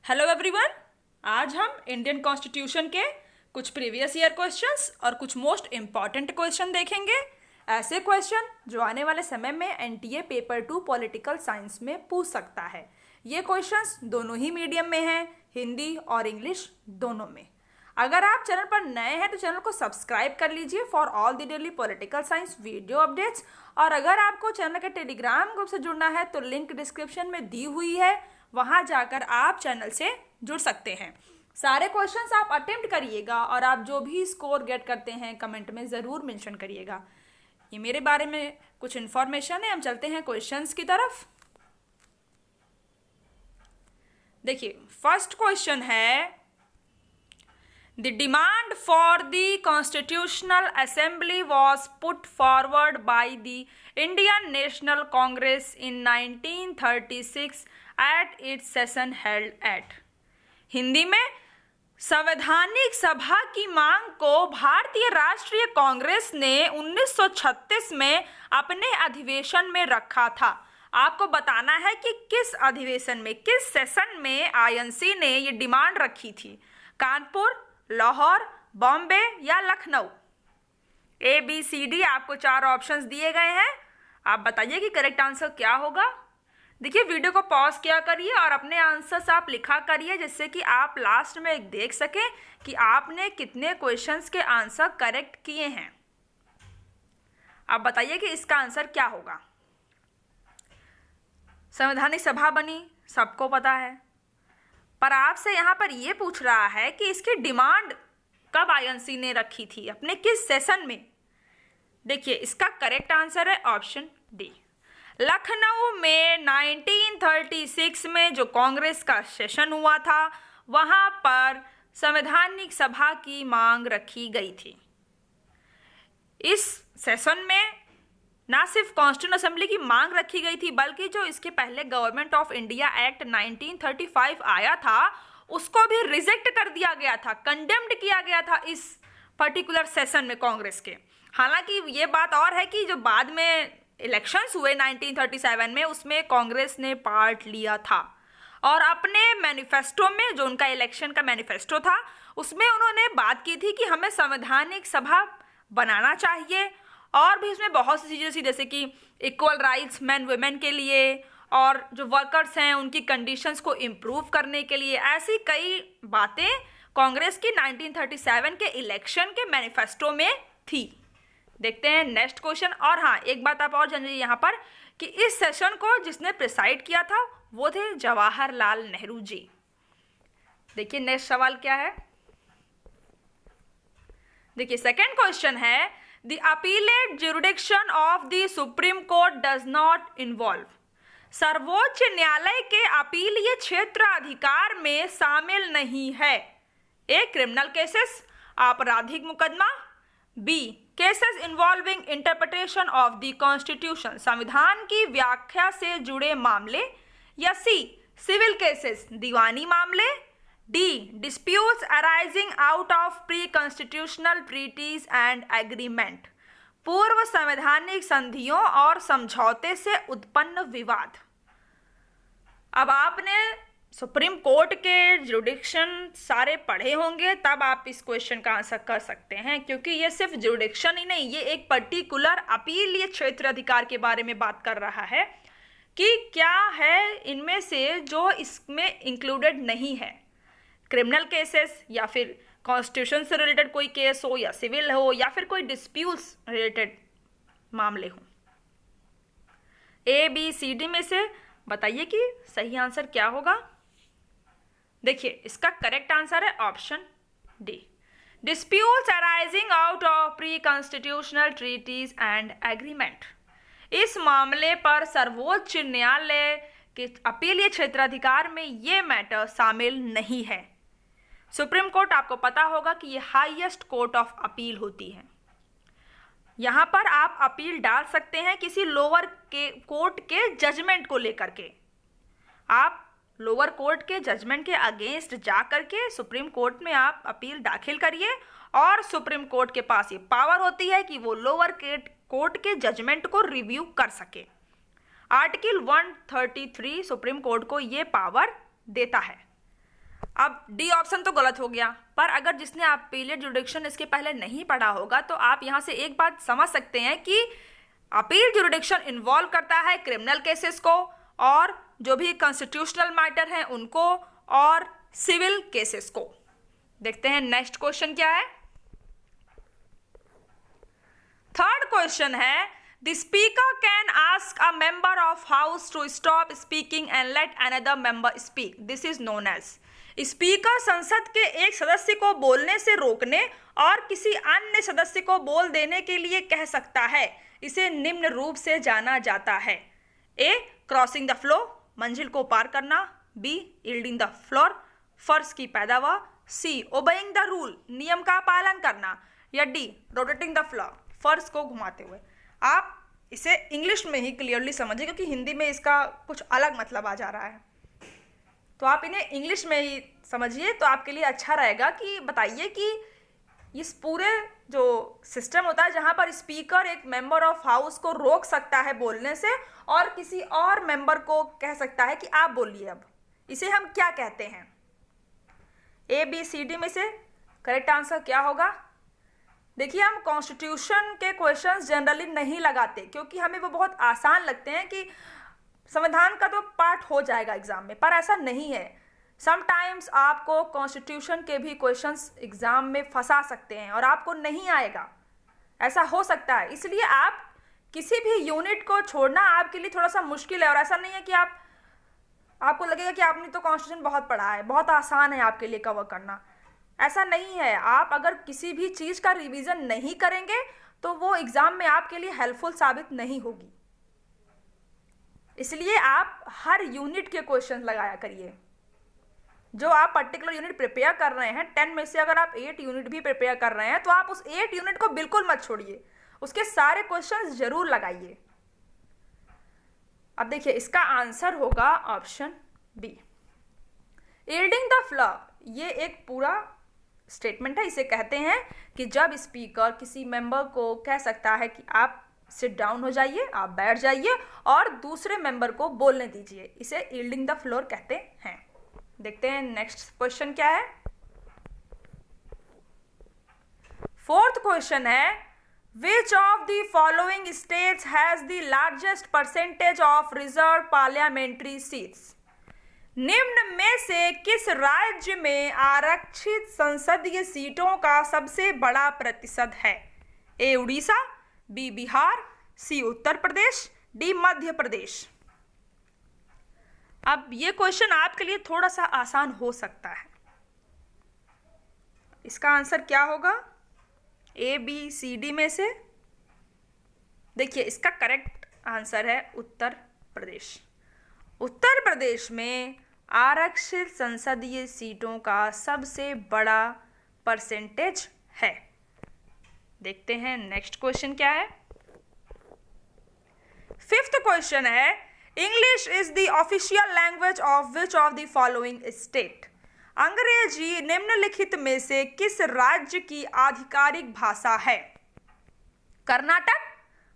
Hello everyone. आज हम Indian constitution के कुछ प्रीवियस ईयर क्वेश्चंस और कुछ मोस्ट इम्पॉर्टेंट क्वेश्चन देखेंगे। ऐसे क्वेश्चन जो आने वाले समय में एनटीए पेपर 2 पॉलिटिकल साइंस में पूछ सकता है। ये क्वेश्चंस दोनों ही मीडियम में हैं, हिंदी और इंग्लिश दोनों में। अगर आप चैनल पर नए हैं तो चैनल को सब्सक्राइब कर लीजिए for all the daily political science video updates. और अगर आपको चैनल के टेलीग्राम ग्रुप से जुड़ना है तो लिंक डिस्क्रिप्शन में दी हुई है, वहां जाकर आप चैनल से जुड़ सकते हैं। सारे क्वेश्चंस आप अटेम्प्ट करिएगा और आप जो भी स्कोर गेट करते हैं कमेंट में ज़रूर मेंशन करिएगा। ये मेरे बारे में कुछ इन्फॉर्मेशन है। हम चलते हैं क्वेश्चंस की तरफ। देखिए, फर्स्ट क्वेश्चन है, the demand for the constitutional assembly was put forward by the Indian national Congress in 1936 at its session held at. Hindi में, संवैधानिक सभा की मांग को भारतीय राष्ट्रीय कांग्रेस ने 1936 में अपने अधिवेशन में रखा था। आपको बताना है कि किस अधिवेशन में, किस सेशन में आईएनसी ने ये डिमांड रखी थी। कानपुर, लाहौर, बॉम्बे या लखनऊ। ABCD आपको 4 ऑप्शंस दिए गए हैं। आप बताइए कि करेक्ट आंसर क्या होगा। देखिए, वीडियो को पॉज किया करिए और अपने आंसर्स आप लिखा करिए, जिससे कि आप लास्ट में देख सकें कि आपने कितने क्वेश्चंस के आंसर करेक्ट किए हैं। आप बताइए कि इसका आंसर क्या होगा। संवैधानिक सभा बनी, सबको पता है, पर आपसे यहाँ पर ये पूछ रहा है कि इसकी डिमांड कब आईएनसी ने रखी थी, अपने किस सेशन में। देखिए, इसका करेक्ट आंसर है ऑप्शन डी। लखनऊ में 1936 में जो कांग्रेस का सेशन हुआ था, वहां पर संवैधानिक सभा की मांग रखी गई थी। इस सेशन में ना सिर्फ कॉन्स्टिट्यूशन असेंबली की मांग रखी गई थी, बल्कि जो इसके पहले गवर्नमेंट ऑफ इंडिया एक्ट 1935 आया था, उसको भी रिजेक्ट कर दिया गया था, कंडेम्ड किया गया था इस पर्टिकुलर सेशन में कांग्रेस के। हालांकि ये बात और है कि जो बाद में इलेक्शंस हुए 1937 में, उसमें कांग्रेस ने पार्ट लिया था और अपने मैनिफेस्टो में, जो उनका इलेक्शन का मैनिफेस्टो था, उसमें उन्होंने बात की थी कि हमें संवैधानिक सभा बनाना चाहिए और भी इसमें बहुत सी चीज़ें थी, जैसे कि इक्वल राइट्स मैन वुमेन के लिए और जो वर्कर्स हैं उनकी कंडीशंस को इम्प्रूव करने के लिए। ऐसी कई बातें कांग्रेस की 1937 के इलेक्शन के मैनिफेस्टो में थी। देखते हैं नेक्स्ट क्वेश्चन। और हाँ, एक बात आप और जान लीजिए यहाँ पर कि इस सेशन को जिसने प्रिसाइड किया था वो थे जवाहरलाल नेहरू जी। देखिए नेक्स्ट सवाल क्या है। देखिए, सेकंड क्वेश्चन है, the appellate jurisdiction of the supreme court does not involve. सर्वोच्च न्यायालय के अपीलीय क्षेत्र अधिकार में शामिल नहीं है। ए, क्रिमिनल केसेस, आपराधिक मुकदमा। B, cases involving interpretation of the constitution, संविधान की व्याख्या से जुड़े मामले। या सी, सिविल केसेस, दीवानी मामले। D, disputes arising out of pre constitutional treaties and agreement, पूर्व संवैधानिक संधियों और समझौते से उत्पन्न विवाद। अब आपने सुप्रीम कोर्ट के जुडिक्शन सारे पढ़े होंगे, तब आप इस क्वेश्चन का आंसर कर सकते हैं, क्योंकि ये सिर्फ जुडिक्शन ही नहीं, ये एक पर्टिकुलर अपीलीय क्षेत्र अधिकार के बारे में बात कर रहा है कि क्या है इनमें से जो इसमें इंक्लूडेड नहीं है। क्रिमिनल केसेस, या फिर कॉन्स्टिट्यूशन से रिलेटेड कोई केस हो, या सिविल हो, या फिर कोई डिस्प्यूट्स रिलेटेड मामले हो। ABCD में से बताइए कि सही आंसर क्या होगा। देखिए, इसका करेक्ट आंसर है option D, disputes arising out of pre constitutional treaties and agreement. इस मामले पर सर्वोच्च न्यायालय के अपीलीय क्षेत्राधिकार में ये मैटर शामिल नहीं है। सुप्रीम कोर्ट, आपको पता होगा कि ये हाईएस्ट कोर्ट ऑफ अपील होती है। यहाँ पर आप अपील डाल सकते हैं किसी लोअर के कोर्ट के जजमेंट को लेकर के। आप लोअर कोर्ट के जजमेंट के अगेंस्ट जा करके सुप्रीम कोर्ट में आप अपील दाखिल करिए और सुप्रीम कोर्ट के पास ये पावर होती है कि वो लोअर कोर्ट के जजमेंट को रिव्यू कर सके। आर्टिकल 133 सुप्रीम कोर्ट को ये पावर देता है। अब डी ऑप्शन तो गलत हो गया, पर अगर जिसने अपीलेट जुरिडिक्शन इसके पहले नहीं पढ़ा होगा तो आप यहाँ से एक बात समझ सकते हैं कि अपील जुरिडिक्शन इन्वॉल्व करता है क्रिमिनल केसेस को, और जो भी कॉन्स्टिट्यूशनल मैटर हैं उनको, और सिविल केसेस को। देखते हैं नेक्स्ट क्वेश्चन क्या है। थर्ड क्वेश्चन है, the speaker can ask a member of house to stop speaking and let another member speak, this is known as. Speaker संसद के एक सदस्य को बोलने से रोकने और किसी अन्य सदस्य को बोल देने के लिए कह सकता है, इसे निम्न रूप से जाना जाता है। ए, क्रॉसिंग द फ्लो, मंजिल को पार करना। बी, यील्डिंग द फ्लोर, फर्श की पैदावार। सी, ओबेइंग द रूल, नियम का पालन करना। या डी, रोटेटिंग द फ्लोर, फर्श को घुमाते हुए। आप इसे इंग्लिश में ही क्लियरली समझिए, क्योंकि हिंदी में इसका कुछ अलग मतलब आ जा रहा है, तो आप इन्हें इंग्लिश में ही समझिए तो आपके लिए अच्छा रहेगा। कि बताइए कि इस पूरे जो सिस्टम होता है जहाँ पर स्पीकर एक मेंबर ऑफ हाउस को रोक सकता है बोलने से और किसी और मेंबर को कह सकता है कि आप बोलिए, अब इसे हम क्या कहते हैं। ए, बी, सी, डी में से करेक्ट आंसर क्या होगा? देखिए, हम कॉन्स्टिट्यूशन के क्वेश्चंस जनरली नहीं लगाते क्योंकि हमें वो बहुत आसान लगते हैं कि संविधान का तो पार्ट हो जाएगा एग्जाम में, पर ऐसा नहीं है। समटाइम्स आपको कॉन्स्टिट्यूशन के भी क्वेश्चंस एग्जाम में फंसा सकते हैं और आपको नहीं आएगा, ऐसा हो सकता है। इसलिए आप किसी भी यूनिट को छोड़ना आपके लिए थोड़ा सा मुश्किल है। और ऐसा नहीं है कि आपको लगेगा कि आपने तो कॉन्स्टिट्यूशन बहुत पढ़ा है, बहुत आसान है आपके लिए कवर करना, ऐसा नहीं है। आप अगर किसी भी चीज़ का रिवीजन नहीं करेंगे तो वो एग्ज़ाम में आपके लिए हेल्पफुल साबित नहीं होगी। इसलिए आप हर यूनिट के क्वेश्चन लगाया करिए। जो आप पर्टिकुलर यूनिट प्रिपेयर कर रहे हैं, 10 में से अगर आप 8 यूनिट भी प्रिपेयर कर रहे हैं तो आप उस 8 यूनिट को बिल्कुल मत छोड़िए, उसके सारे क्वेश्चंस जरूर लगाइए। अब देखिए, इसका आंसर होगा option B, yielding the floor. ये एक पूरा स्टेटमेंट है। इसे कहते हैं कि जब स्पीकर किसी मेंबर को कह सकता है कि आप सिट डाउन हो जाइए, आप बैठ जाइए और दूसरे मेंबर को बोलने दीजिए, इसे यील्डिंग द फ्लोर कहते हैं। देखते हैं नेक्स्ट क्वेश्चन क्या है। फोर्थ क्वेश्चन है, which of the following states has the largest percentage of reserve parliamentary seats? निम्न में से किस राज्य में आरक्षित संसदीय सीटों का सबसे बड़ा प्रतिशत है? ए, उड़ीसा। बी, बिहार। सी, उत्तर प्रदेश। डी, मध्य प्रदेश। अब ये क्वेश्चन आपके लिए थोड़ा सा आसान हो सकता है। इसका आंसर क्या होगा? ए, बी, सी, डी में से? देखिए, इसका करेक्ट आंसर है उत्तर प्रदेश। उत्तर प्रदेश में आरक्षित संसदीय सीटों का सबसे बड़ा परसेंटेज है। देखते हैं नेक्स्ट क्वेश्चन क्या है। फिफ्थ क्वेश्चन है, English is the official language of which of the following state? अंग्रेजी निम्नलिखित में से किस राज्य की आधिकारिक भाषा है? कर्नाटक,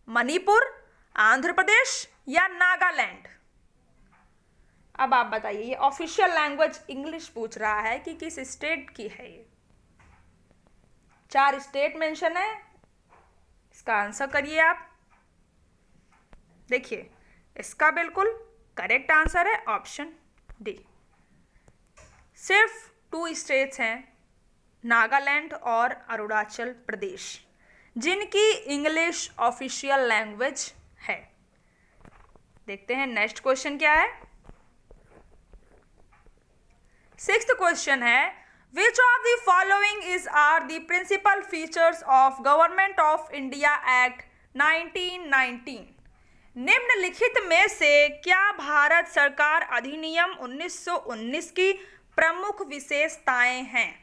मणिपुर, आंध्र प्रदेश या नागालैंड? अब आप बताइए, ये ऑफिशियल लैंग्वेज इंग्लिश पूछ रहा है कि किस स्टेट की है ये? 4 स्टेट मेंशन है, इसका आंसर करिए आप। देखिए, इसका बिल्कुल करेक्ट आंसर है ऑप्शन डी। सिर्फ 2 स्टेट्स हैं, नागालैंड और अरुणाचल प्रदेश, जिनकी इंग्लिश ऑफिशियल लैंग्वेज है। देखते हैं नेक्स्ट क्वेश्चन क्या है। 6th क्वेश्चन है, which of the following is are the principal features of government of India act 1919? निम्नलिखित में से क्या भारत सरकार अधिनियम 1919 की प्रमुख विशेषताएं हैं?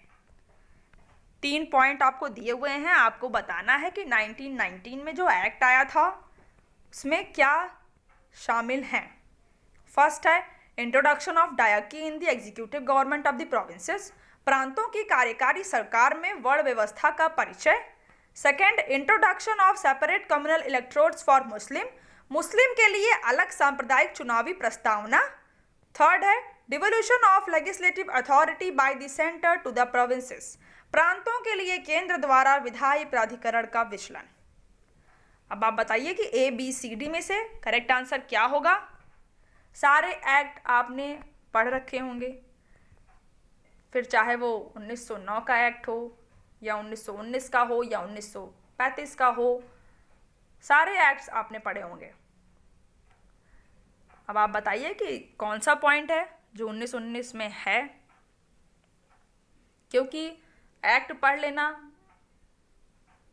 3 पॉइंट आपको दिए हुए हैं, आपको बताना है कि 1919 में जो एक्ट आया था उसमें क्या शामिल हैं। फर्स्ट है introduction of dyarchy in the executive government of the provinces, प्रांतों की कार्यकारी सरकार में वर्ण व्यवस्था का परिचय। Second, introduction of separate communal electorates for Muslim के लिए अलग सांप्रदायिक चुनावी प्रस्तावना। थर्ड है devolution of legislative authority by the centre to the provinces, प्रांतों के लिए केंद्र द्वारा विधायी प्राधिकरण का विचलन। अब आप बताइए कि ए बी सी डी में से करेक्ट आंसर क्या होगा। सारे एक्ट आपने पढ़ रखे होंगे, फिर चाहे वो 1909 का एक्ट हो या 1919 का हो या 1935 का हो, सारे एक्ट्स आपने पढ़े होंगे। अब आप बताइए कि कौन सा पॉइंट है जो 1919 में है, क्योंकि एक्ट पढ़ लेना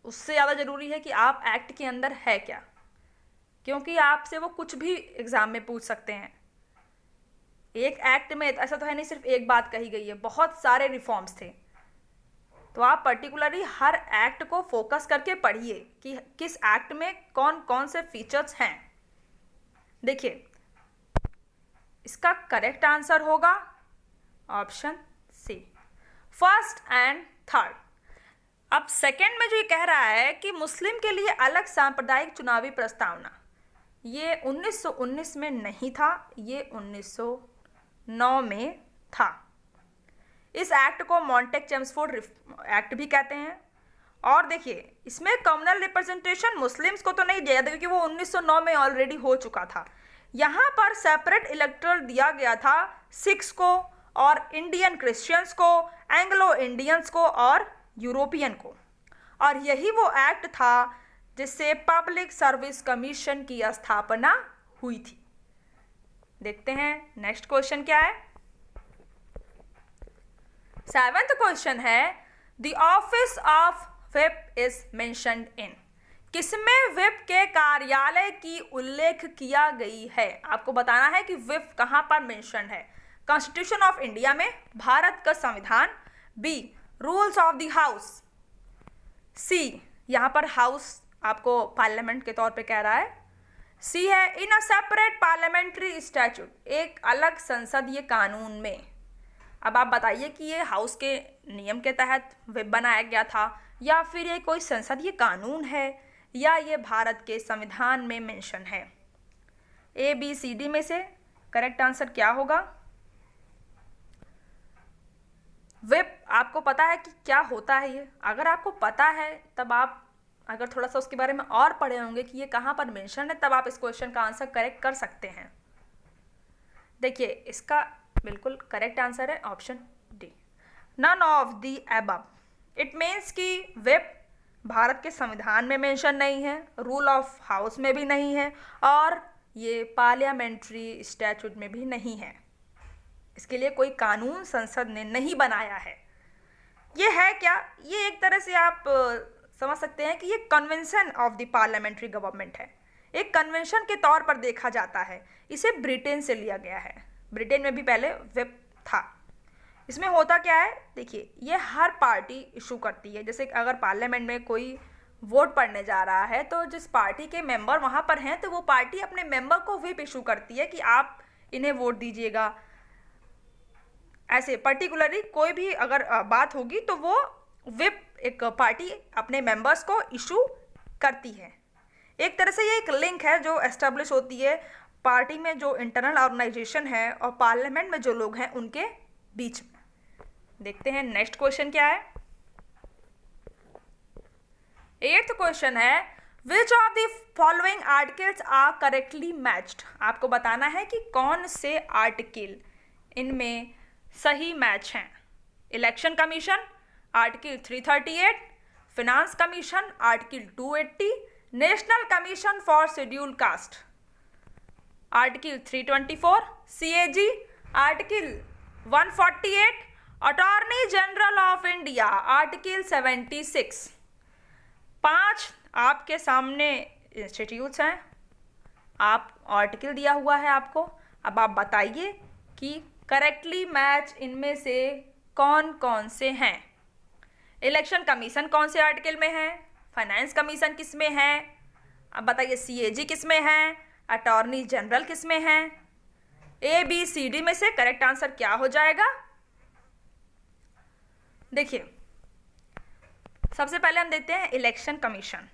उससे ज़्यादा ज़रूरी है कि आप एक्ट के अंदर है क्या, क्योंकि आपसे वो कुछ भी एग्ज़ाम में पूछ सकते हैं। एक एक्ट में ऐसा तो है नहीं सिर्फ एक बात कही गई है, बहुत सारे रिफॉर्म्स थे, तो आप पर्टिकुलरली हर एक्ट को फोकस करके पढ़िए कि किस एक्ट में कौन कौन से फीचर्स हैं। देखिए, इसका करेक्ट आंसर होगा option C, first and third. अब सेकंड में जो ये कह रहा है कि मुस्लिम के लिए अलग सांप्रदायिक चुनावी प्रस्तावना, ये 1919 में नहीं था, ये 1909 में था। इस एक्ट को मॉन्टेक-चेम्सफोर्ड एक्ट भी कहते हैं। और देखिए, इसमें कम्युनल रिप्रेजेंटेशन मुस्लिम्स को तो नहीं दिया था, क्योंकि वो 1909 में ऑलरेडी हो चुका था। यहाँ पर सेपरेट इलेक्टोरल दिया गया था सिख्स को और इंडियन क्रिश्चियंस को, एंग्लो इंडियंस को और यूरोपियन को। और यही वो एक्ट था जिससे पब्लिक सर्विस कमीशन की स्थापना हुई थी। देखते हैं नेक्स्ट क्वेश्चन क्या है। सेवेंथ क्वेश्चन है, the office of whip is mentioned in, किसमें व्हिप के कार्यालय की उल्लेख किया गई है। आपको बताना है कि व्हिप कहां पर मेंशन है। कॉन्स्टिट्यूशन ऑफ इंडिया में, भारत का संविधान, B rules of the house, C यहां पर हाउस आपको पार्लियामेंट के तौर पे कह रहा है, सी है इन अ सेपरेट पार्लियामेंट्री स्टैट्यूट, एक अलग संसदीय कानून में। अब आप बताइए कि ये हाउस के नियम के तहत व्हिप बनाया गया था, या फिर ये कोई संसदीय कानून है, या ये भारत के संविधान में मेंशन है। ए बी सी डी में से करेक्ट आंसर क्या होगा। व्हिप आपको पता है कि क्या होता है ये, अगर आपको पता है तब आप अगर थोड़ा सा उसके बारे में और पढ़े होंगे कि ये कहाँ पर मेंशन है, तब आप इस क्वेश्चन का आंसर करेक्ट कर सकते हैं। देखिए, इसका बिल्कुल करेक्ट आंसर है option D, none of the above. It means कि व्हिप भारत के संविधान में मेंशन नहीं है, रूल ऑफ हाउस में भी नहीं है, और ये पार्लियामेंट्री स्टैट्यूट में भी नहीं है। इसके लिए कोई कानून संसद ने नहीं बनाया है। ये है क्या, ये एक तरह से आप समझ सकते हैं कि ये convention of the parliamentary government है, एक कन्वेंशन के तौर पर देखा जाता है। इसे ब्रिटेन से लिया गया है, ब्रिटेन में भी पहले व्हिप था। इसमें होता क्या है, देखिए, ये हर पार्टी इशू करती है। जैसे अगर पार्लियामेंट में कोई वोट पड़ने जा रहा है, तो जिस पार्टी के मेंबर वहाँ पर हैं, तो वो पार्टी अपने मेंबर को व्हिप इशू करती है कि आप इन्हें वोट दीजिएगा। ऐसे पर्टिकुलरली कोई भी अगर बात होगी तो वो व्हिप एक पार्टी अपने मेंबर्स को इशू करती है। एक तरह से ये एक लिंक है जो एस्टेब्लिश होती है पार्टी में, जो इंटरनल ऑर्गेनाइजेशन है और पार्लियामेंट में जो लोग हैं उनके बीच में। देखते हैं नेक्स्ट क्वेश्चन क्या है। 8th क्वेश्चन है, which of the following articles are correctly matched. आपको बताना है कि कौन से आर्टिकल इनमें सही मैच हैं। Election commission article 338, finance commission article 280, national commission for schedule caste article 324, CAG article 148, attorney general of India article 76। 5 आपके सामने इंस्टीट्यूट्स हैं, आप आर्टिकल दिया हुआ है आपको। अब आप बताइए कि करेक्टली मैच इनमें से कौन कौन से हैं। इलेक्शन कमीशन कौन से आर्टिकल में है, फाइनेंस कमीशन किस में है, अब बताइए CAG किस में है, अटॉर्नी जनरल किस में है। ABCD में से करेक्ट आंसर क्या हो जाएगा। देखिए, सबसे पहले हम देखते हैं इलेक्शन कमीशन।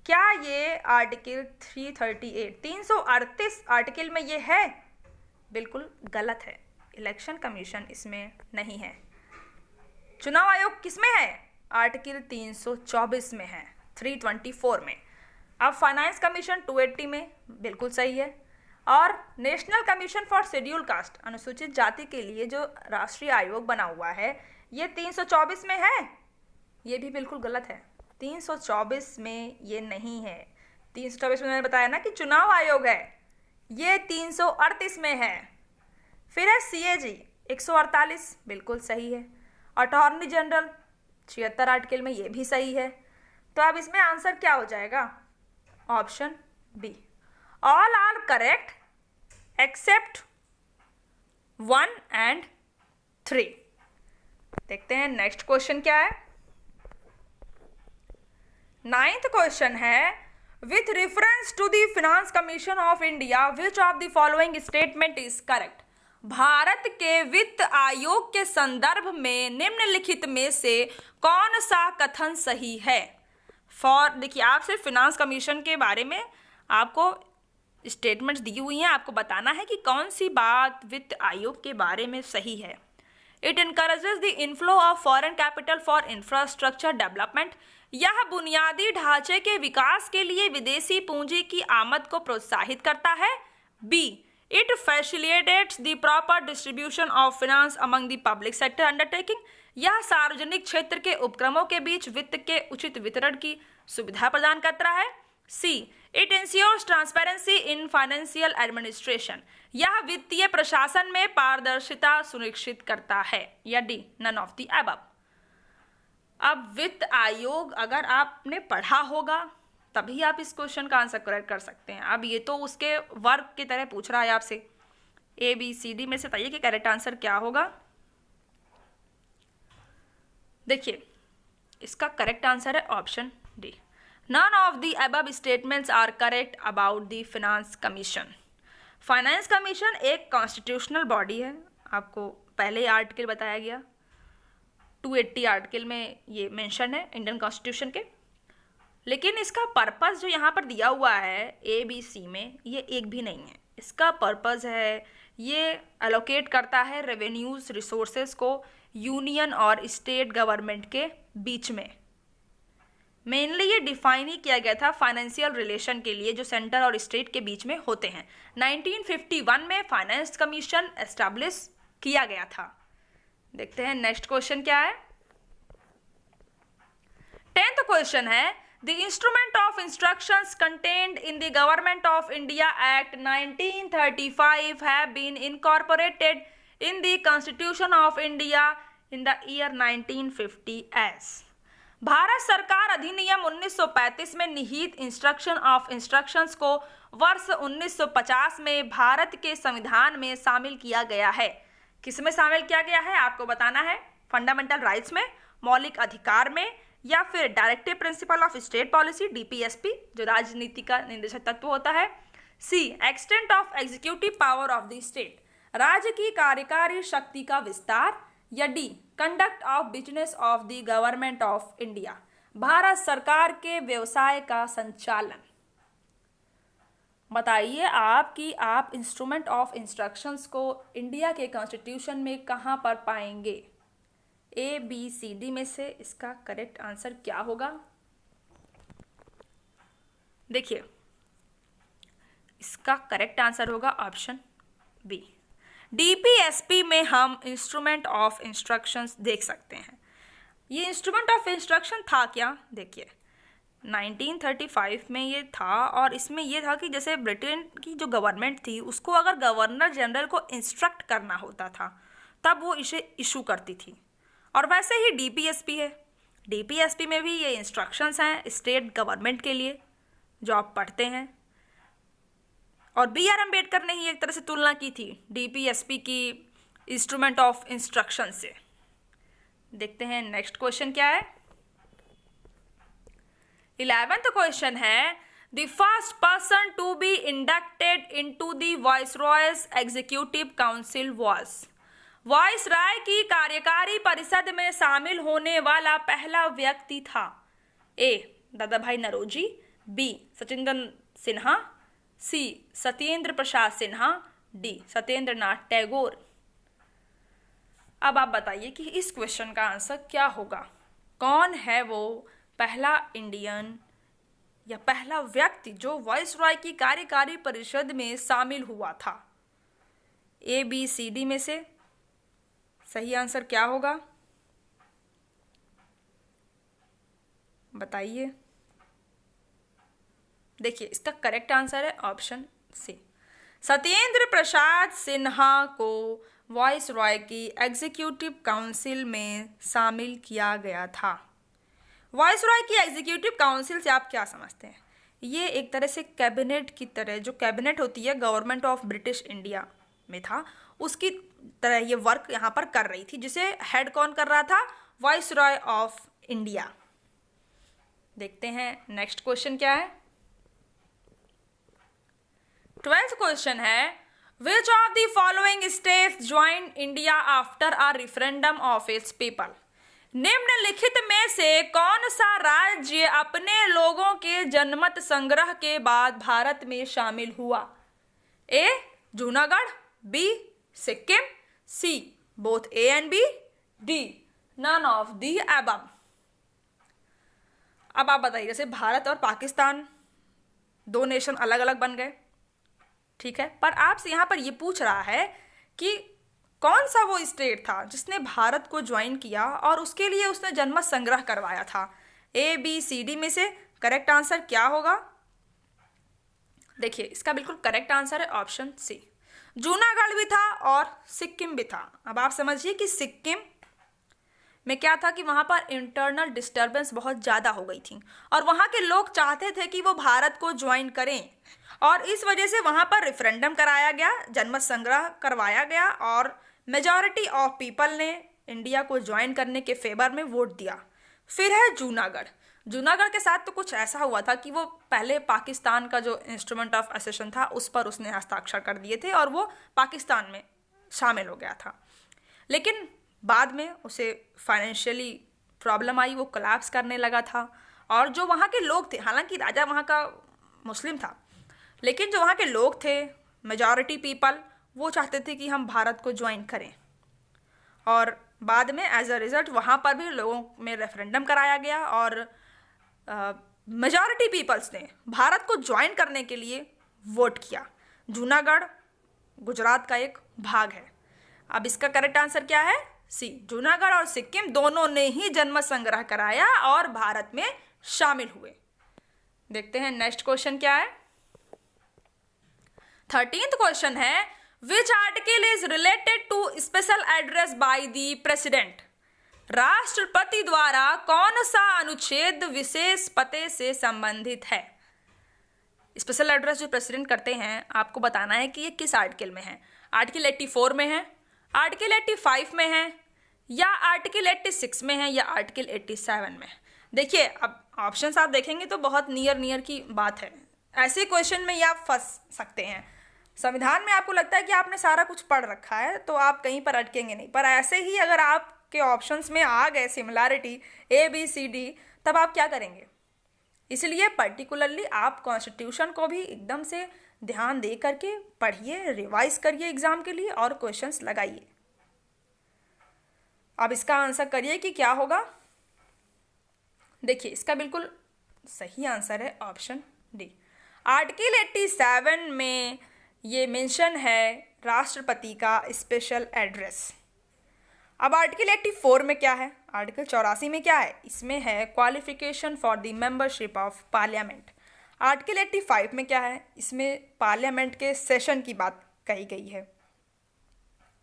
क्या ये आर्टिकल 338 338 आर्टिकल में ये है? बिल्कुल गलत है। इलेक्शन कमीशन इसमें नहीं है। चुनाव आयोग किसमें है? आर्टिकल 324 में है, 324 में। अब फाइनेंस कमीशन 280 में, बिल्कुल सही है। और national commission for schedule caste, अनुसूचित जाति के लिए जो राष्ट्रीय आयोग बना हुआ है, ये 324 में है। ये भी बिल्कुल गलत है, 324 में ये नहीं है। 324 में मैंने बताया ना कि चुनाव आयोग है, ये 338 में है। फिर है CAG 148, बिल्कुल सही है। अटॉर्नी जनरल 76 आर्टिकल में, ये भी सही है। तो अब इसमें आंसर क्या हो जाएगा? Option B, all are correct except 1 and 3। देखते हैं नेक्स्ट क्वेश्चन क्या है। 9th क्वेश्चन है, with reference to the finance commission of India which of the following statement is correct. भारत के वित्त आयोग के संदर्भ में निम्नलिखित में से कौन सा कथन सही है? देखिए, आप सिर्फ फाइनेंस कमीशन के बारे में आपको स्टेटमेंट्स दी हुई हैं, आपको बताना है कि कौन सी बात वित्त आयोग के बारे में सही है। It encourages the inflow of foreign capital for infrastructure development. यह बुनियादी ढांचे के विकास के लिए विदेशी पूंजी की आमद को प्रोत्साहित करता है। B, it facilitates the proper distribution of finance among the public sector undertaking. यह सार्वजनिक क्षेत्र के उपक्रमों के बीच वित्त के उचित वितरण की सुविधा प्रदान करता है। C, it ensures transparency in financial administration. यह वित्तीय प्रशासन में पारदर्शिता सुनिश्चित करता है। या D, none of the above. अब वित्त आयोग अगर आपने पढ़ा होगा तभी आप इस क्वेश्चन का आंसर करेक्ट कर सकते हैं। अब ये तो उसके वर्क की तरह पूछ रहा है आपसे, ABCD में से बताइए कि करेक्ट आंसर क्या होगा। देखिए, इसका करेक्ट आंसर है option D, none of the above statements are correct about the finance commission. Finance commission एक कॉन्स्टिट्यूशनल बॉडी है, आपको पहले आर्टिकल बताया गया, 280 आर्टिकल में ये मेंशन है इंडियन कॉन्स्टिट्यूशन के। लेकिन इसका पर्पस जो यहाँ पर दिया हुआ है ABC में, ये एक भी नहीं है। इसका पर्पस है, ये एलोकेट करता है रेवेन्यूज रिसोर्सेज को यूनियन और स्टेट गवर्नमेंट के बीच में। मेनली ये डिफाइन ही किया गया था फाइनेंशियल रिलेशन के लिए जो सेंटर और स्टेट के बीच में होते हैं। 1951 में फाइनेंस कमीशन एस्टैब्लिश किया गया था। देखते हैं नेक्स्ट क्वेश्चन क्या है। 10th क्वेश्चन है, the instrument of instructions contained in the government of India act 1935 have been incorporated in the constitution of India in the year 1950 as. भारत सरकार अधिनियम 1935 में निहित इंस्ट्रक्शन ऑफ इंस्ट्रक्शंस को वर्ष 1950 में भारत के संविधान में शामिल किया गया है। किसमें शामिल किया गया है आपको बताना है, फंडामेंटल राइट्स में, मौलिक अधिकार में, या फिर directive principle of state policy DPSP जो राजनीति का निर्देशक तत्व होता है। C, extent of executive power of the state, राज्य की कार्यकारी शक्ति का विस्तार। या D, conduct of business of the government of India, Bharat सरकार के व्यवसाय का संचालन। बताइए आप कि आप इंस्ट्रूमेंट ऑफ इंस्ट्रक्शंस को इंडिया के कॉन्स्टिट्यूशन में कहाँ पर पाएंगे। ABCD में से इसका करेक्ट आंसर क्या होगा? देखिए, इसका करेक्ट आंसर होगा ऑप्शन बी, DPSP में हम इंस्ट्रूमेंट ऑफ इंस्ट्रक्शंस देख सकते हैं। ये इंस्ट्रूमेंट ऑफ इंस्ट्रक्शन था क्या? देखिए, 1935 में ये था और इसमें ये था कि जैसे ब्रिटेन की जो गवर्नमेंट थी उसको अगर गवर्नर जनरल को इंस्ट्रक्ट करना होता था तब वो इसे इशू करती थी। और वैसे ही DPSP है, DPSP में भी ये इंस्ट्रक्शंस हैं स्टेट गवर्नमेंट के लिए जो आप पढ़ते हैं। और BR अम्बेडकर ने ही एक तरह से तुलना की थी DPSP की इंस्ट्रूमेंट ऑफ इंस्ट्रक्शन से। देखते हैं नेक्स्ट क्वेश्चन क्या है। 11th क्वेश्चन है, the first person to be inducted into the viceroy's executive council was. Viceroy की कार्यकारी परिषद में शामिल होने वाला पहला व्यक्ति था। A, दादा भाई Naoroji, B, Sachinder Sinha, C, Satyendra Prasad Sinha, D, Satyendra Nath Tagore. अब आप बताइए कि इस क्वेश्चन का आंसर क्या होगा। कौन है वो पहला इंडियन या पहला व्यक्ति जो वायसरॉय की कार्यकारी परिषद में शामिल हुआ था? ए, बी, सी, डी में से सही आंसर क्या होगा, बताइए। देखिए, इसका करेक्ट आंसर है ऑप्शन सी। सत्येंद्र प्रसाद सिन्हा को वायसरॉय की एग्जीक्यूटिव काउंसिल में शामिल किया गया था। वायसरॉय की एग्जीक्यूटिव काउंसिल से आप क्या समझते हैं? ये एक तरह से कैबिनेट की तरह, जो कैबिनेट होती है गवर्नमेंट ऑफ ब्रिटिश इंडिया में था, उसकी तरह ये वर्क यहाँ पर कर रही थी, जिसे हेड कौन कर रहा था? Viceroy of India. देखते हैं नेक्स्ट क्वेश्चन क्या है। 12th क्वेश्चन है, which of the following states join India after a referendum of its people? निम्नलिखित में से कौन सा राज्य अपने लोगों के जनमत संग्रह के बाद भारत में शामिल हुआ? A, Junagadh, B, Sikkim, C, both A and B, D, none of the above. अब आप बताइए, जैसे भारत और पाकिस्तान दो नेशन अलग अलग बन गए, ठीक है, पर आपसे यहाँ पर ये पूछ रहा है कि कौन सा वो स्टेट था जिसने भारत को ज्वाइन किया और उसके लिए उसने जनमत संग्रह करवाया था। ए, बी, सी, डी में से करेक्ट आंसर क्या होगा? देखिए, इसका बिल्कुल करेक्ट आंसर है ऑप्शन सी, जूनागढ़ भी था और सिक्किम भी था। अब आप समझिए कि सिक्किम में क्या था कि वहाँ पर इंटरनल डिस्टर्बेंस बहुत ज़्यादा हो गई थी और वहाँ के लोग चाहते थे कि वो भारत को ज्वाइन करें, और इस वजह से वहाँ पर रेफरेंडम कराया गया, जनमत संग्रह करवाया गया और मेजॉरिटी ऑफ पीपल ने इंडिया को ज्वाइन करने के फेवर में वोट दिया। फिर है जूनागढ़। जूनागढ़ के साथ तो कुछ ऐसा हुआ था कि वो पहले पाकिस्तान का जो इंस्ट्रूमेंट ऑफ एसेशन था उस पर उसने हस्ताक्षर कर दिए थे और वो पाकिस्तान में शामिल हो गया था, लेकिन बाद में उसे फाइनेंशियली प्रॉब्लम आई, वो कोलैप्स करने लगा था। और जो वहाँ के लोग थे, हालांकि राजा वहाँ का मुस्लिम था, लेकिन जो वहाँ के लोग थे, मेजॉरिटी पीपल, वो चाहते थे कि हम भारत को ज्वाइन करें, और बाद में एज अ रिजल्ट वहाँ पर भी लोगों में रेफरेंडम कराया गया और मेजॉरिटी पीपल्स ने भारत को ज्वाइन करने के लिए वोट किया। जूनागढ़ गुजरात का एक भाग है। अब इसका करेक्ट आंसर क्या है? सी, जूनागढ़ और सिक्किम दोनों ने ही जन्मत संग्रह कराया और भारत में शामिल हुए। देखते हैं नेक्स्ट क्वेश्चन क्या है। 13th क्वेश्चन है, which article is related to special address by the president? राष्ट्रपति द्वारा कौन सा अनुच्छेद विशेष पते से संबंधित है? स्पेशल एड्रेस जो प्रेसिडेंट करते हैं, आपको बताना है कि ये किस आर्टिकल में है। आर्टिकल 84 में है, आर्टिकल 85 में है, या आर्टिकल 86 में है, या आर्टिकल 87 में है। देखिए, अब ऑप्शंस आप देखेंगे तो बहुत नियर की बात है। ऐसे क्वेश्चन में ये आप फंस सकते हैं। संविधान में आपको लगता है कि आपने सारा कुछ पढ़ रखा है तो आप कहीं पर अटकेंगे नहीं, पर ऐसे ही अगर आपके ऑप्शंस में आ गए सिमिलैरिटी ए, बी, सी, डी, तब आप क्या करेंगे? इसलिए पर्टिकुलरली आप कॉन्स्टिट्यूशन को भी एकदम से ध्यान दे करके पढ़िए, रिवाइज करिए एग्जाम के लिए और क्वेश्चंस लगाइए। अब इसका आंसर करिए कि क्या होगा। देखिए, इसका बिल्कुल सही आंसर है ऑप्शन डी। आर्टिकल 87 में ये मेंशन है राष्ट्रपति का स्पेशल एड्रेस। अब आर्टिकल 84 में क्या है? आर्टिकल 84 में क्या है? इसमें है qualification for the membership of parliament. Article 85 में क्या है? इसमें पार्लियामेंट के सेशन की बात कही गई है।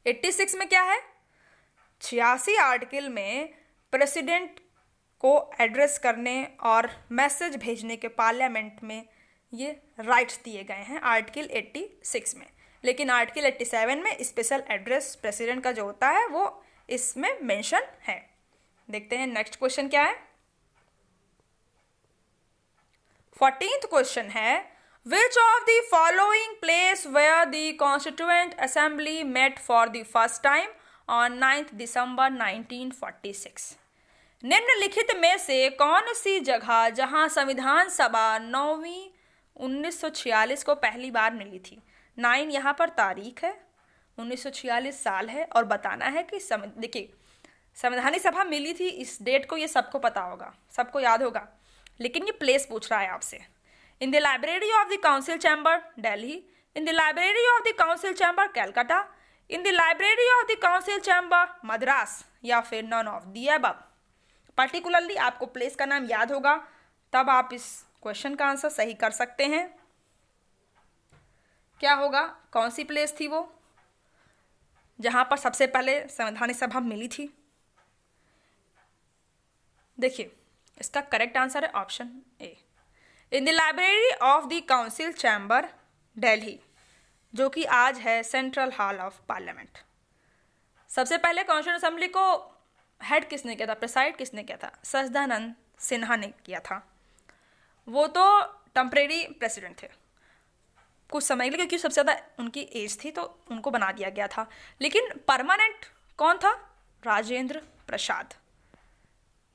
86 में क्या है? 86 आर्टिकल में प्रेसिडेंट को एड्रेस करने और मैसेज भेजने के पार्लियामेंट में ये राइट्स दिए गए हैं आर्टिकल 86 में। लेकिन आर्टिकल 87 में स्पेशल एड्रेस प्रेसिडेंट का जो होता है वो इसमें मेंशन है। देखते हैं नेक्स्ट क्वेश्चन क्या है। 14th क्वेश्चन है, which of the following place where the constituent assembly met for the first time on 9 December 1946? निम्नलिखित में से कौन सी जगह जहां संविधान सभा 9वीं 1946 को पहली बार मिली थी? 9 यहाँ पर तारीख है, 1946 साल है और बताना है कि देखिए संवैधानिक सभा मिली थी इस डेट को, ये सबको पता होगा, सबको याद होगा, लेकिन ये प्लेस पूछ रहा है आपसे। In the library of the council chamber Delhi, in the library of the council chamber Calcutta, in the library of the council chamber Madras, या फिर none of the above. Particularly आपको प्लेस का नाम याद होगा, तब आप इस क्वेश्चन का आंसर सही कर सकते हैं। क्या होगा, कौन सी प्लेस थी वो जहां पर सबसे पहले संवैधानिक सभा मिली थी? देखिए इसका करेक्ट आंसर है option A, in the library of the council chamber Delhi, जो कि आज है सेंट्रल हॉल ऑफ पार्लियामेंट। सबसे पहले कॉन्स्टिट्यूशन असेंबली को हेड किसने किया था, प्रिसाइड किसने किया था? सच्चिदानंद सिन्हा ने किया था। वो तो टेम्परेरी प्रेसिडेंट थे कुछ समय के लिए, क्योंकि सबसे ज़्यादा उनकी एज थी तो उनको बना दिया गया था। लेकिन परमानेंट कौन था? राजेंद्र प्रसाद।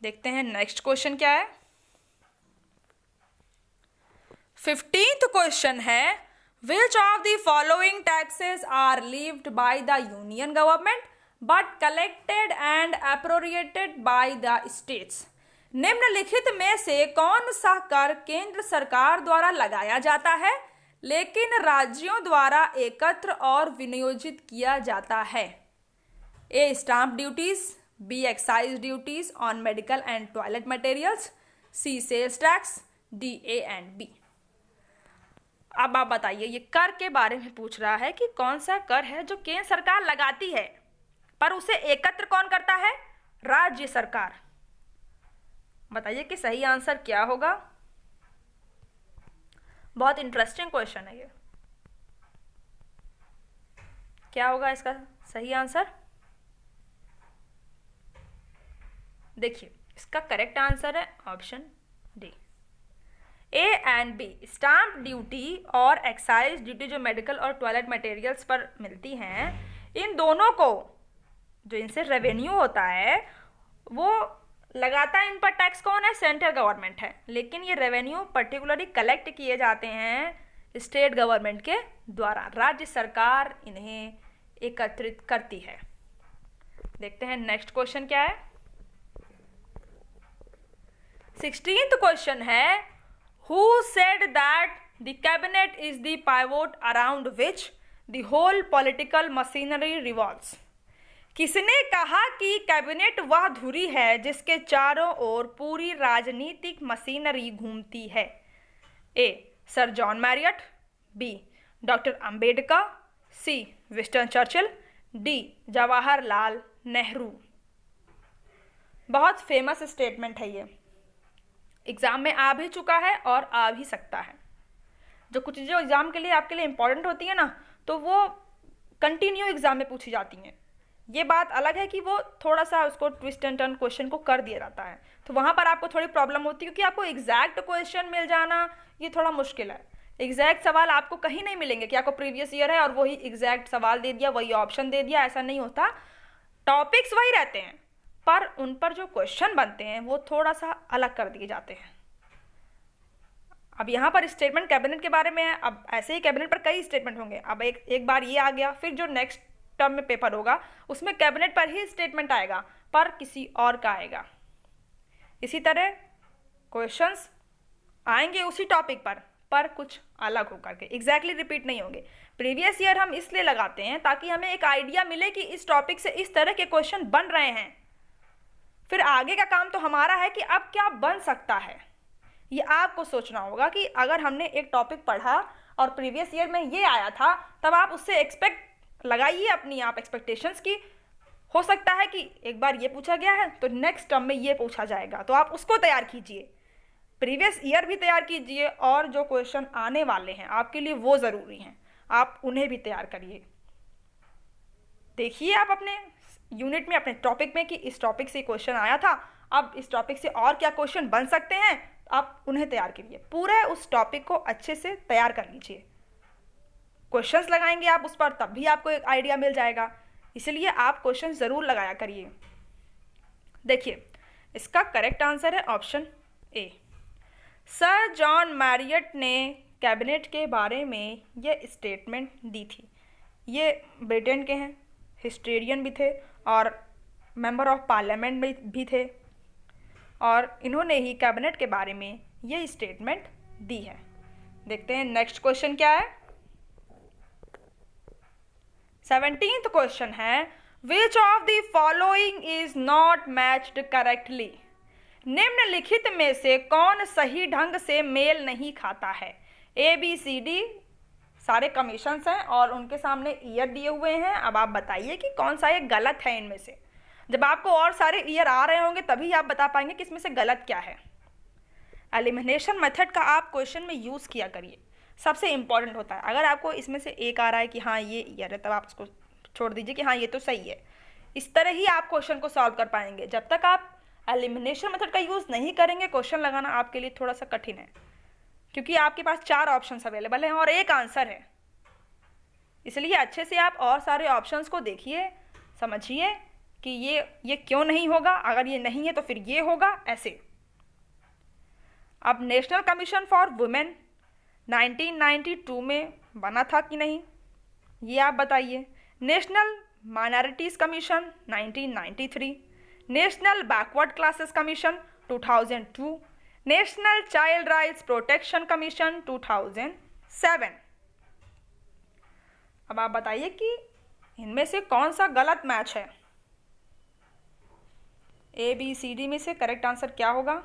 देखते हैं नेक्स्ट क्वेश्चन क्या है। 15th क्वेश्चन है, which of the following taxes are levied by the union government but collected and appropriated by the states? निम्नलिखित में से कौन सा कर केंद्र सरकार द्वारा लगाया जाता है लेकिन राज्यों द्वारा एकत्र और विनियोजित किया जाता है? A stamp duties, B excise duties on medical and toilet materials, C sales tax, D A and B. अब आप बताइए, ये कर के बारे में पूछ रहा है कि कौन सा कर है जो केंद्र सरकार लगाती है पर उसे एकत्र कौन करता है? राज्य सरकार। बताइए कि सही आंसर क्या होगा। बहुत इंटरेस्टिंग क्वेश्चन है ये। क्या होगा इसका सही आंसर? देखिए इसका करेक्ट आंसर है option D, A and B. Stamp duty और एक्साइज ड्यूटी जो मेडिकल और टॉयलेट मटेरियल्स पर मिलती हैं, इन दोनों को जो इनसे रेवेन्यू होता है वो लगाता है, इन पर टैक्स कौन है? सेंट्रल गवर्नमेंट है। लेकिन ये रेवेन्यू पर्टिकुलरली कलेक्ट किए जाते हैं स्टेट गवर्नमेंट के द्वारा, राज्य सरकार इन्हें एकत्रित करती है। देखते हैं नेक्स्ट क्वेश्चन क्या है। 16th क्वेश्चन है, who said that the cabinet is the pivot around which the whole political machinery revolves? किसने कहा कि कैबिनेट वह धुरी है जिसके चारों ओर पूरी राजनीतिक मशीनरी घूमती है? A sir John Marriott, B doctor Ambedkar, C Winston Churchill, D Jawaharlal Nehru. बहुत फेमस स्टेटमेंट है ये, एग्जाम में आ भी चुका है और आ भी सकता है। जो कुछ चीज़ें एग्जाम के लिए आपके लिए इंपॉर्टेंट होती है ना, तो वो कंटिन्यू एग्जाम में पूछी जाती हैं। ये बात अलग है कि वो थोड़ा सा उसको ट्विस्ट एंड टर्न क्वेश्चन को कर दिया जाता है, तो वहाँ पर आपको थोड़ी प्रॉब्लम होती है, क्योंकि आपको एग्जैक्ट क्वेश्चन मिल जाना ये थोड़ा मुश्किल है। एग्जैक्ट सवाल आपको कहीं नहीं मिलेंगे कि आपको प्रीवियस ईयर है और वही एग्जैक्ट सवाल दे दिया, वही ऑप्शन दे दिया, ऐसा नहीं होता। टॉपिक्स वही रहते हैं पर उन पर जो क्वेश्चन बनते हैं वो थोड़ा सा अलग कर दिए जाते हैं। अब यहाँ पर स्टेटमेंट कैबिनेट के बारे में है, अब ऐसे ही कैबिनेट पर कई स्टेटमेंट होंगे। अब एक बार ये आ गया, फिर जो नेक्स्ट टर्म में पेपर होगा उसमें कैबिनेट पर ही स्टेटमेंट आएगा पर किसी और का आएगा। इसी तरह क्वेश्चंस आएंगे उसी टॉपिक पर कुछ अलग होकर के, एग्जैक्टली रिपीट नहीं होंगे। प्रीवियस ईयर हम इसलिए लगाते हैं ताकि हमें एक आइडिया मिले कि इस टॉपिक से इस तरह के क्वेश्चन बन रहे हैं। फिर आगे का काम तो हमारा है कि अब क्या बन सकता है, ये आपको सोचना होगा कि अगर हमने एक टॉपिक पढ़ा और प्रीवियस ईयर में ये आया था, तब आप उससे एक्सपेक्ट लगाइए अपनी आप एक्सपेक्टेशंस की। हो सकता है कि एक बार ये पूछा गया है तो नेक्स्ट टर्म में ये पूछा जाएगा, तो आप उसको तैयार कीजिए। प्रीवियस ईयर भी तैयार कीजिए और जो क्वेश्चन आने वाले हैं आपके लिए वो ज़रूरी हैं, आप उन्हें भी तैयार करिए। देखिए आप अपने यूनिट में, अपने टॉपिक में कि इस टॉपिक से क्वेश्चन आया था, अब इस टॉपिक से और क्या क्वेश्चन बन सकते हैं, आप उन्हें तैयार करिए। पूरे उस टॉपिक को अच्छे से तैयार कर लीजिए। क्वेश्चंस लगाएंगे आप उस पर, तब भी आपको एक आइडिया मिल जाएगा, इसलिए आप क्वेश्चन ज़रूर लगाया करिए। देखिए इसका करेक्ट आंसर है option A. Sir John Marriott ने कैबिनेट के बारे में यह स्टेटमेंट दी थी। ये ब्रिटेन के हैं, हिस्टोरियन भी थे और मेंबर ऑफ पार्लियामेंट में भी थे, और इन्होंने ही कैबिनेट के बारे में ये स्टेटमेंट दी है। देखते हैं नेक्स्ट क्वेश्चन क्या है। 17th क्वेश्चन है, which of the following is not matched correctly. निम्नलिखित में से कौन सही ढंग से मेल नहीं खाता है। ABCD सारे कमीशंस हैं और उनके सामने ईयर दिए हुए हैं। अब आप बताइए कि कौन सा ये गलत है इनमें से। जब आपको और सारे ईयर आ रहे होंगे तभी आप बता पाएंगे कि इसमें से गलत क्या है। एलिमिनेशन मेथड का आप क्वेश्चन में यूज़ किया करिए, सबसे इंपॉर्टेंट होता है। अगर आपको इसमें से एक आ रहा है कि हाँ ये ईयर है, तब आप उसको छोड़ दीजिए कि हाँ ये तो सही है। इस तरह ही आप क्वेश्चन को सॉल्व कर पाएंगे। जब तक आप एलिमिनेशन मेथड का यूज़ नहीं करेंगे, क्वेश्चन लगाना आपके लिए थोड़ा सा कठिन है, क्योंकि आपके पास 4 ऑप्शंस अवेलेबल हैं और एक आंसर है। इसलिए अच्छे से आप और सारे ऑप्शंस को देखिए, समझिए कि ये क्यों नहीं होगा, अगर ये नहीं है तो फिर ये होगा, ऐसे। अब नेशनल कमीशन फॉर वुमेन 1992 में बना था कि नहीं, ये आप बताइए। National minorities commission 1993, national backward classes commission 2002, national child rights protection commission 2007। अब आप बताइए कि इनमें से कौन सा गलत मैच है। ABCD में से करेक्ट आंसर क्या होगा।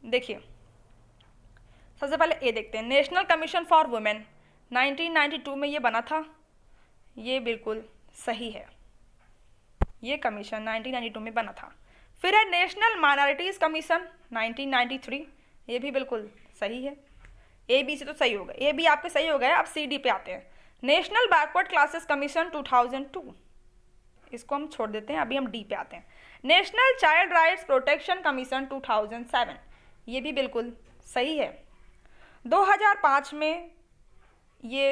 देखिए, सबसे पहले ए देखते हैं। नेशनल कमीशन फॉर वुमेन 1992 में ये बना था, ये बिल्कुल सही है। ये कमीशन 1992 में बना था। फिर है नेशनल माइनॉरिटीज़ कमीशन 1993, ये भी बिल्कुल सही है। ABC तो सही हो गए, A भी आपके सही हो गए। अब CD पे आते हैं। नेशनल बैकवर्ड क्लासेस कमीशन 2002, इसको हम छोड़ देते हैं, अभी हम D पे आते हैं। National child rights protection commission 2007, ये भी बिल्कुल सही है। 2005 में ये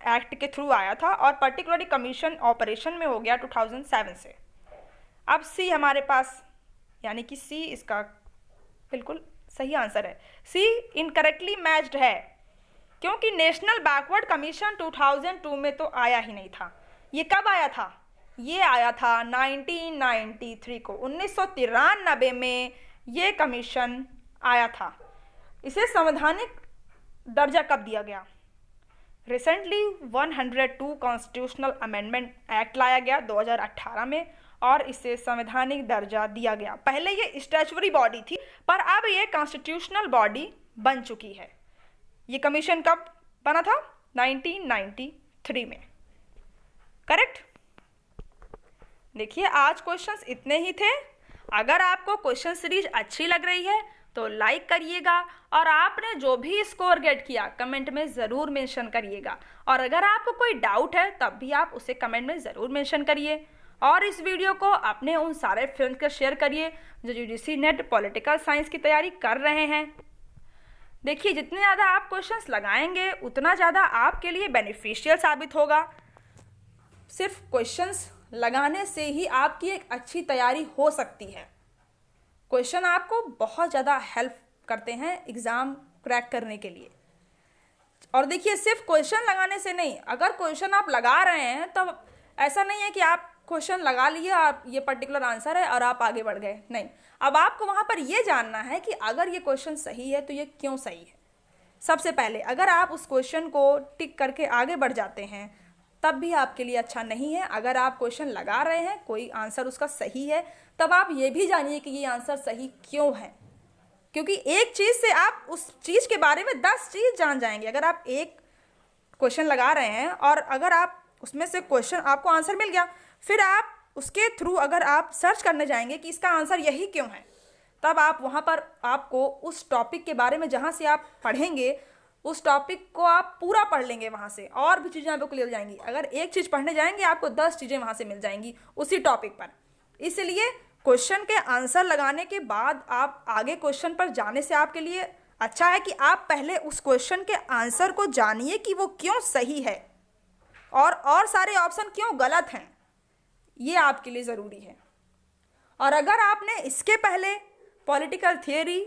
एक्ट के थ्रू आया था और पर्टिकुलरली कमीशन ऑपरेशन में हो गया 2007 से। अब C हमारे पास, यानी कि C इसका बिल्कुल सही आंसर है। C इनकरेक्टली मैच्ड है, क्योंकि नेशनल बैकवर्ड कमीशन 2002 में तो आया ही नहीं था। ये कब आया था? ये आया था 1993 को, 1993 में ये कमीशन आया था। इसे संवैधानिक दर्जा कब दिया गया? रिसेंटली 102 कॉन्स्टिट्यूशनल अमेंडमेंट एक्ट लाया गया 2018 में और इसे संवैधानिक दर्जा दिया गया। पहले ये स्टैच्यूटरी बॉडी थी, पर अब ये कॉन्स्टिट्यूशनल बॉडी बन चुकी है। ये कमीशन कब बना था? 1993 में। करेक्ट। देखिए, आज क्वेश्चंस इतने ही थे। अगर आपको क्वेश्चन सीरीज अच्छी लग रही है तो लाइक करिएगा, और आपने जो भी स्कोर गेट किया कमेंट में ज़रूर मेंशन करिएगा। और अगर आपको कोई डाउट है तब भी आप उसे कमेंट में ज़रूर मेंशन करिए। और इस वीडियो को अपने उन सारे फ्रेंड्स के शेयर करिए जो UGC नेट पॉलिटिकल साइंस की तैयारी कर रहे हैं। देखिए, जितने ज़्यादा आप क्वेश्चंस लगाएंगे उतना ज़्यादा आपके लिए बेनिफिशियल साबित होगा। सिर्फ क्वेश्चंस लगाने से ही आपकी एक अच्छी तैयारी हो सकती है। क्वेश्चन आपको बहुत ज़्यादा हेल्प करते हैं एग्ज़ाम क्रैक करने के लिए। और देखिए, सिर्फ क्वेश्चन लगाने से नहीं, अगर क्वेश्चन आप लगा रहे हैं तो ऐसा नहीं है कि आप क्वेश्चन लगा लिए, आप ये पर्टिकुलर आंसर है और आप आगे बढ़ गए। नहीं, अब आपको वहाँ पर ये जानना है कि अगर ये क्वेश्चन सही है तो ये क्यों सही है। सबसे पहले अगर आप उस क्वेश्चन को टिक करके आगे बढ़ जाते हैं तब भी आपके लिए अच्छा नहीं है। अगर आप क्वेश्चन लगा रहे हैं, कोई आंसर उसका सही है, तब आप ये भी जानिए कि ये आंसर सही क्यों है, क्योंकि एक चीज़ से आप उस चीज़ के बारे में 10 चीज़ जान जाएंगे। अगर आप एक क्वेश्चन लगा रहे हैं और अगर आप उसमें से क्वेश्चन आपको आंसर मिल गया, फिर आप उसके थ्रू अगर आप सर्च करने जाएंगे कि इसका आंसर यही क्यों है, तब आप वहाँ पर आपको उस टॉपिक के बारे में जहाँ से आप पढ़ेंगे उस टॉपिक को आप पूरा पढ़ लेंगे, वहाँ से और भी चीज़ें आपको क्लियर हो जाएंगी। अगर एक चीज़ पढ़ने जाएंगे आपको 10 चीज़ें वहाँ से मिल जाएंगी उसी टॉपिक पर। इसलिए क्वेश्चन के आंसर लगाने के बाद आप आगे क्वेश्चन पर जाने से आपके लिए अच्छा है कि आप पहले उस क्वेश्चन के आंसर को जानिए कि वो क्यों सही है और सारे ऑप्शन क्यों गलत हैं, ये आपके लिए ज़रूरी है। और अगर आपने इसके पहले political theory,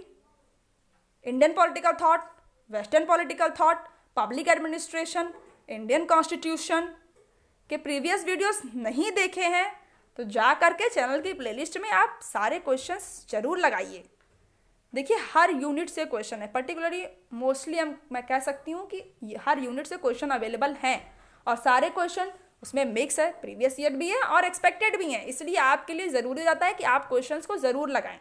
Indian political thought, western political thought, public administration, Indian constitution के प्रीवियस वीडियोस नहीं देखे हैं तो जा करके चैनल की प्लेलिस्ट में आप सारे क्वेश्चंस जरूर लगाइए। देखिए हर यूनिट से क्वेश्चन है, पर्टिकुलरली मोस्टली मैं कह सकती हूँ कि हर यूनिट से क्वेश्चन अवेलेबल हैं और सारे क्वेश्चन उसमें मिक्स है, प्रीवियस ईयर भी है और एक्सपेक्टेड भी हैं। इसलिए आपके लिए ज़रूरी हो जाता है कि आप क्वेश्चंस को ज़रूर लगाएं।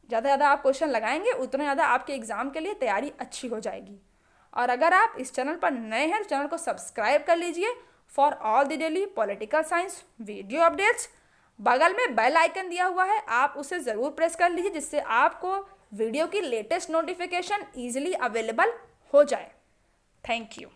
ज़्यादा से ज़्यादा आप क्वेश्चन लगाएंगे उतना ज़्यादा आपके एग्ज़ाम के लिए तैयारी अच्छी हो जाएगी। और अगर आप इस चैनल पर नए हैं तो चैनल को सब्सक्राइब कर लीजिए for all the daily political science video updates. बगल में बेल आइकन दिया हुआ है, आप उसे ज़रूर प्रेस कर लीजिए जिससे आपको वीडियो की लेटेस्ट नोटिफिकेशन ईजिली अवेलेबल हो जाए। Thank you.